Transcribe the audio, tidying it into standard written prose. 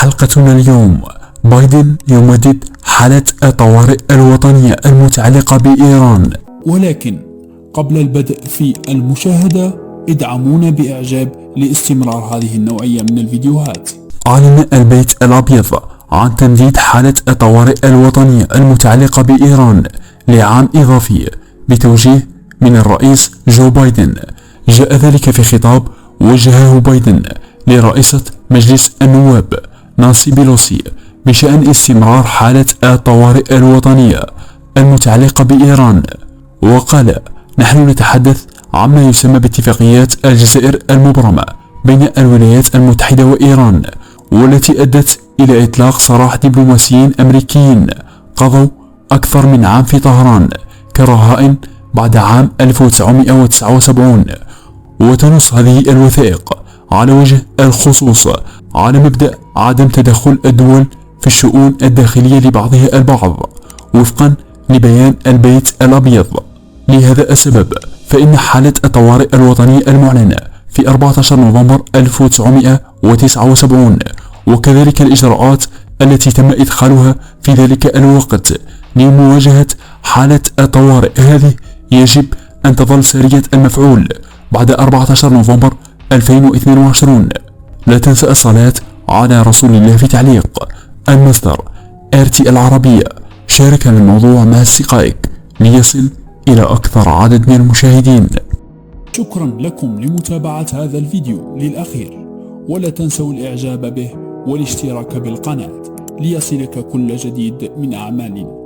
حلقتنا اليوم: بايدن يمدد حالة الطوارئ الوطنية المتعلقة بإيران. ولكن قبل البدء في المشاهدة ادعمونا بإعجاب لاستمرار هذه النوعية من الفيديوهات. أعلن البيت الأبيض عن تمديد حالة الطوارئ الوطنية المتعلقة بإيران لعام إضافي بتوجيه من الرئيس جو بايدن. جاء ذلك في خطاب وجهه بايدن لرئيسة مجلس النواب نانسي بيلوسي بشأن استمرار حالة الطوارئ الوطنية المتعلقة بإيران، وقال: نحن نتحدث عما يسمى باتفاقيات الجزائر المبرمة بين الولايات المتحدة وإيران، والتي أدت إلى إطلاق سراح دبلوماسيين أمريكيين قضوا أكثر من عام في طهران كرهائن بعد عام 1979. وتنص هذه الوثائق على وجه الخصوص على مبدأ عدم تدخل الدول في الشؤون الداخلية لبعضها البعض وفقا لبيان البيت الأبيض. لهذا السبب فإن حالة الطوارئ الوطنية المعلنة في 14 نوفمبر 1979 وكذلك الإجراءات التي تم إدخالها في ذلك الوقت لمواجهة حالة الطوارئ هذه يجب أن تظل سارية المفعول بعد 14 نوفمبر 2022. لا تنسى الصلاة على رسول الله في تعليق. المصدر RT العربية. شارك الموضوع مع أصدقائك ليصل إلى أكثر عدد من المشاهدين. شكرا لكم لمتابعة هذا الفيديو للأخير، ولا تنسوا الإعجاب به والاشتراك بالقناة ليصلك كل جديد من أعمالنا.